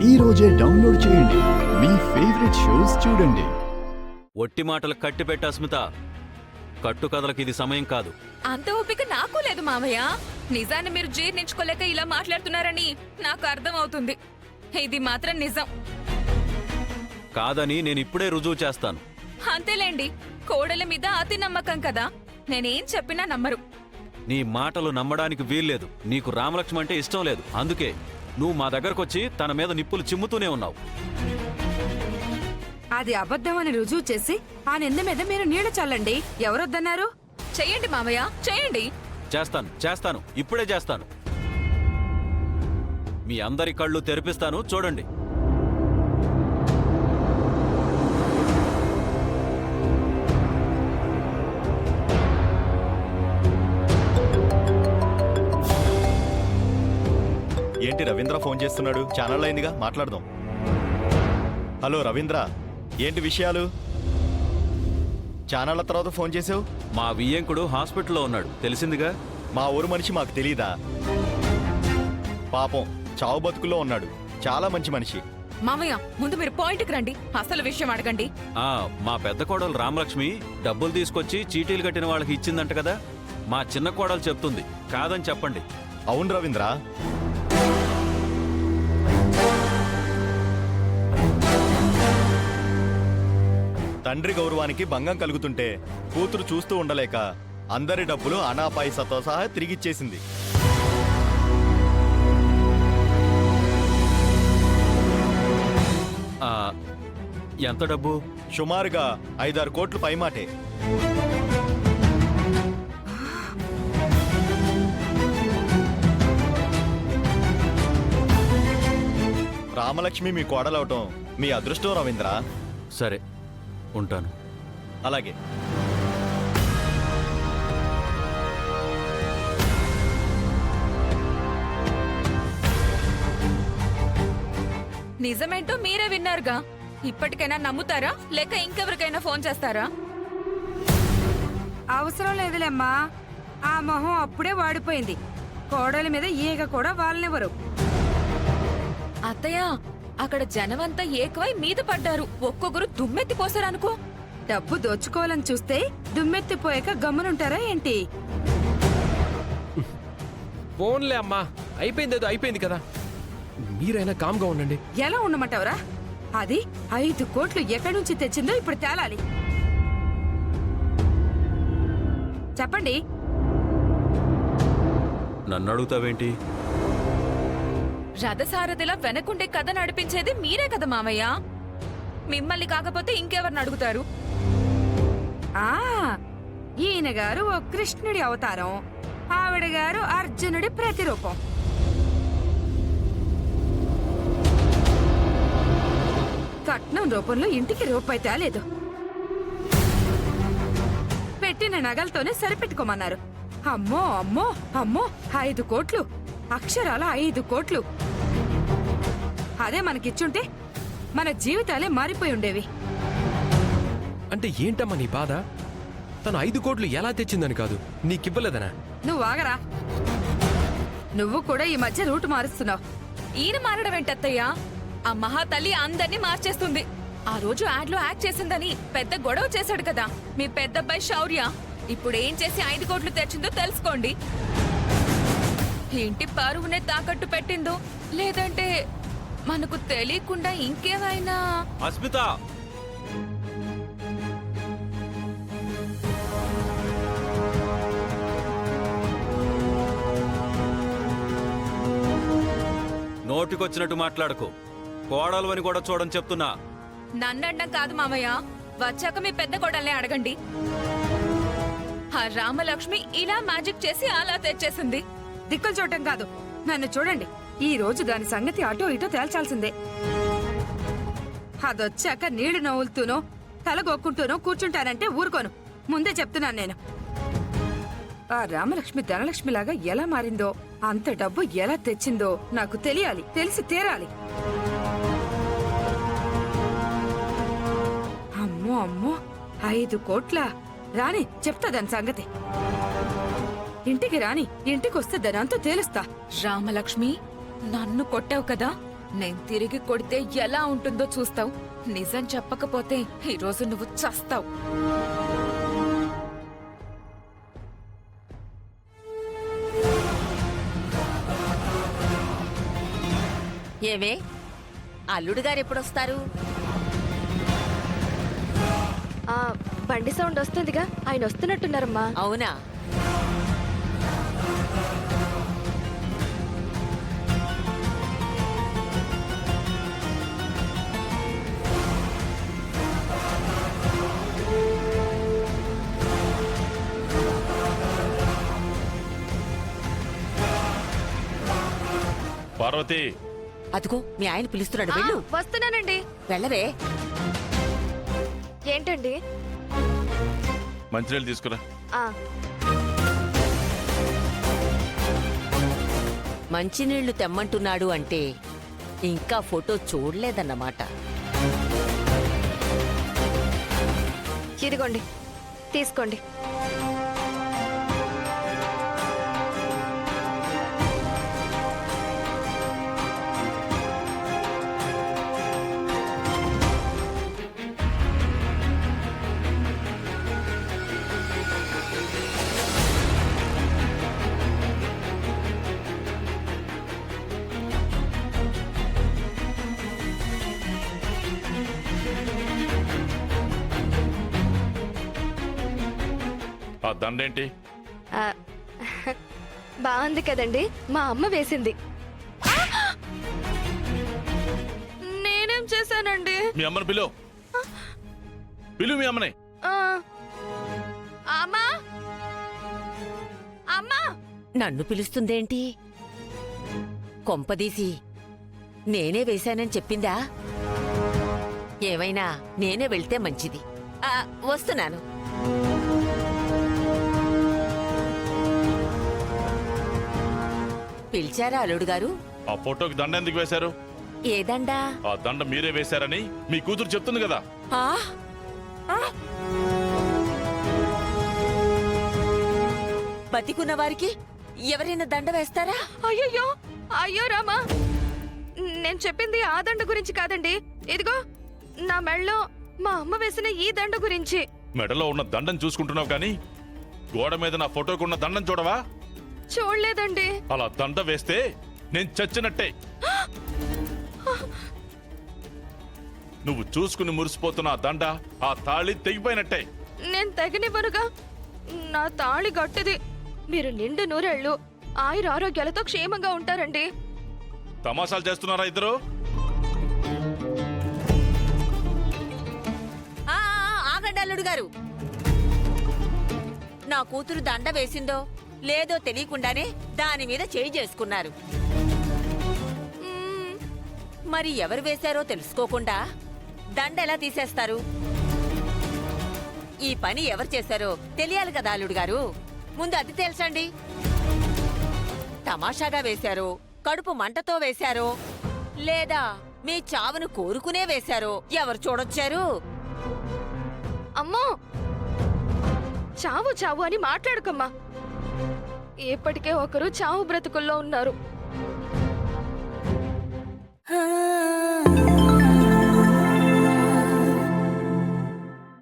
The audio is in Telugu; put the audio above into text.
ఈ రోజే డౌన్లోడ్ చేయండి. మీ ఫేవరెట్ షోస్ చూడండి. ఒట్టి మాటలు కట్టిపెట్టు అస్మిత. కట్టుకథలకు ఇది సమయం కాదు. అంత ఓపిక నాకు లేదు మామయ్య. నిజాన్ని మీరు జీర్ణించుకోలేక ఇలా మాట్లాడుతున్నారని నాకు అర్థం అవుతుంది. ఇది మాత్రం నిజం కాదని నేను ఇప్పుడే రుజువు చేస్తాను. అంతేలేండి, కోడల మీద అతి నమ్మకం కదా, నేనేం చెప్పినా నమ్మరు. నీ మాటలు నమ్మడానికి వీల్లేదు. నీకు రామలక్ష్మి అంటే ఇష్టం లేదు. అందుకే నువ్వు మా దగ్గరకొచ్చి తన మీద నిప్పులు చిమ్ముతూనే ఉన్నావు. అది అబద్ధమని రుజువు చేసి ఆ నింద మీద మీరు నీళ్లు చల్లండి. ఎవరొద్దన్నారు? చెయ్యండి మామయ్య, చెయ్యండి. చేస్తాను, ఇప్పుడే చేస్తాను. మీ అందరి కళ్ళు తెరిపిస్తాను, చూడండి. ఏంటి రవీంద్ర ఫోన్ చేస్తున్నాడు? ఛానల్ అయిందిగా, మాట్లాడదాం. హలో రవీంద్ర, ఏంటి విషయాలు? ఛానళ్ళ తర్వాత ఫోన్ చేసావు? మా వియ్యంకుడు హాస్పిటల్లో ఉన్నాడు, తెలిసిందిగా. మా ఊరు మనిషి మాకు తెలీదా? పాపం చావు బతుకుల్లో ఉన్నాడు. చాలా మంచి మనిషి. మామయ్య, ముందు మీరు పాయింట్కి రండి, అసలు విషయం అడగండి. మా పెద్ద కోడలు రామలక్ష్మి డబ్బులు తీసుకొచ్చి చీటీలు కట్టిన వాళ్ళకి ఇచ్చిందంట కదా. మా చిన్న కోడలు చెప్తుంది, కాదని చెప్పండి. అవును రవీంద్ర, తండ్రి గౌరవానికి భంగం కలుగుతుంటే కూతురు చూస్తూ ఉండలేక అందరి డబ్బులు అనా పైసతో సహా తిరిగిచ్చేసింది. ఎంత డబ్బు? సుమారుగా 5-6 కోట్లు పైమాటే. రామలక్ష్మి మీ కోడలవటం మీ అదృష్టం రవీంద్ర. సరే, ఉంటాను. అలాగే. నిజమేంటో మీరే విన్నారుగా. ఇప్పటికైనా నమ్ముతారా లేక ఇంకెవరికైనా ఫోన్ చేస్తారా? అవసరం లేదులేమ్మా, ఆ మొహం అప్పుడే వాడిపోయింది. కోడల మీద ఈగ కూడా వాళ్ళనివ్వరు. అత్తయ్య, అక్కడ జనమంతా ఏకవై మీద పడ్డారు. ఒక్కొక్కరు దుమ్మెత్తిపోసారనుకో. డబ్బు దోచుకోవాలని చూస్తే దుమ్మెత్తిపోయాక గమ్మునుంటారా ఏంటి? ఫోన్లే అమ్మా, అయిపోయిందేదో అయిపోయింది కదా, మీరైనా కామ్గా ఉండండి. ఎలా ఉండమంటావురా? అది 5 కోట్లు ఎక్కడి నుంచి తెచ్చిందో ఇప్పుడు తేలాలి. చెప్పండి. నన్ను అడుగుతావేంటి? రథసారథిలా వెనకుండే కథ నడిపించేది మీరే కదా మామయ్య. మిమ్మల్ని కాకపోతే ఇంకెవరిని అడుగుతారు? ఆ ఈయన గారు ఓ కృష్ణుడి అవతారం, ఆవిడ గారు అర్జునుడి ప్రతిరూపం. కట్నం రూపంలో ఇంటికి రూపాయి తేలేదు. పెట్టిన నగలతోనే సరిపెట్టుకోమన్నారు. అమ్మో అమ్మో అమ్మో, 5 కోట్లు, అక్షరాల 5 కోట్లు. అదే మనకిచ్చుంటే మన జీవితాలే మారిపోయి ఉండేవి. అంటే ఏంటమ్మా నీ బాధ? తను 5 కోట్లు ఎలా తెచ్చిందని కాదు, నీకివ్వలేదనా? నువ్వు ఆగరా. నువ్వు కూడా ఈ మధ్య రూటు మారుస్తున్నావు. ఈయన మారడం ఏంటత్తయ్యా? ఆ మహాతల్లి అందర్నీ మార్చేస్తుంది. ఆ రోజు యాడ్ లో యాక్ట్ చేసిందని పెద్ద గొడవ చేశాడు కదా మీ పెద్దబ్బాయి శౌర్య. ఇప్పుడు ఏం చేసి 5 కోట్లు తెచ్చిందో తెలుసుకోండి. ఇంటి పరువునే తాకట్టు పెట్టిందో లేదంటే మనకు తెలియకుండా ఇంకేమైనా. అస్మిత, నోటికొచ్చినట్టు మాట్లాడుకో. కోడలు అని కూడా చూడని చెప్తున్నా. నన్నండం కాదు మామయ్య, వచ్చాక మీ పెద్ద కోడల్ని అడగండి. ఆ రామలక్ష్మి ఇలా మ్యాజిక్ చేసి అలా తెచ్చేసింది. దిక్కులు చూడటం కాదు, నన్ను చూడండి. ఈ రోజు దాని సంగతి అటో ఇటో తేల్చాల్సిందే. అదొచ్చాక నీళ్లు నవ్వులుతూనో తలగొక్కుంటూనో కూర్చుంటానంటే ఊరుకోను. ముందే చెప్తున్నాను నేను. ఆ రామలక్ష్మి ధనలక్ష్మిలాగా ఎలా మారిందో, అంత డబ్బు ఎలా తెచ్చిందో నాకు తెలియాలి, తెలిసి తీరాలి. అమ్మో అమ్మో, 5 కోట్ల. రాని చెప్తా దాని సంగతి. ఇంటికి రాని, ఇంటికొస్తే దానంతా తేలుస్తా. రామలక్ష్మి, నన్ను కొట్టావు కదా, నేను తిరిగి కొడితే ఎలా ఉంటుందో చూస్తావు. నిజం చెప్పకపోతే ఈ రోజు నువ్వు చస్తావు. ఏమే అల్లుడు గారు ఎప్పుడొస్తారు? బండి సౌండ్ వస్తుందిగా, ఆయన వస్తున్నట్టున్నారమ్మా. అవునా? పార్వతి, అదిగో మీ ఆయన పిలుస్తున్నాడు, వెళ్ళు. వస్తున్నానండి. వెళ్ళవే. ఏంటండి? మంచినీళ్ళు తీసుకురా. ఆ, మంచినీళ్లు తెమ్మంటున్నాడు అంటే ఇంకా ఫోటో చూడలేదన్నమాట. ఇదిగోండి, తీసుకోండి. ఆ దండేంటి? ఆ, బాగుంది కదండి, మా అమ్మ వేసింది. నేనేం చేశానండి? మీ అమ్మని పిలువు. పిలువు మీ అమ్మని. ఆ, అమ్మా, అమ్మా. నన్ను పిలుస్తుందేంటి? కొంపదీసి నేనే వేశానని చెప్పిందా? ఏమైనా నేనే వెళ్తే మంచిది. వస్తున్నాను. పిలిచారా అల్లుడు గారు? ఆ ఫోటోకి దండ ఎందుకు వేశారు? ఏదండా? ఆ దండ మీరే వేశారని మీ కూతురు చెప్తుంది కదా. ఆ? ఆ? బతికున్న వారికి ఎవరైనా దండ వేస్తారా? అయ్యయ్యో, అయ్యో రామా, నేను చెప్పింది ఆ దండ గురించి కాదండి. ఇదిగో నా మెళ్ళో మా అమ్మ వేసిన ఈ దండ గురించి. మెడలో ఉన్న దండం చూసుకుంటున్నావు కానీ గోడ మీద నా ఫోటోకి ఉన్న దండం చూడవా? చూడలేదండి. అలా దండ వేస్తే నేను చచ్చినట్టే. నువ్వు చూసుకుని మురిసిపోతున్న ఆ దండ, ఆ తాళి తెగిపోయినట్టే. నేను తెగనివ్వనుగా. నా తాళి గట్టిది. మీరు నిండు నూరేళ్లు ఆయుర ఆరోగ్యాలతో క్షేమంగా ఉంటారండి. తమాషాలు చేస్తున్నారా ఇద్దరు? ఆగండి అల్లుడు గారు. నా కూతురు దండ వేసిందో లేదో తెలియకుండానే దాని మీద చేయి చేసుకున్నారు. మరి ఎవరు వేశారో తెలుసుకోకుండా దండ ఎలా తీసేస్తారు? ఈ పని ఎవరు చేశారో తెలియాలి కదా అల్లుడు గారు. ముందు అది తెలుసండి. తమాషాగా వేశారో, కడుపు మంటతో వేశారో, లేదా మీ చావును కోరుకునే వేశారో ఎవరు చూడొచ్చారు? అమ్మో, చావు చావు అని మాట్లాడుకమ్మా. ఇప్పటికే ఒకరు చావు బ్రతుకుల్లో ఉన్నారు.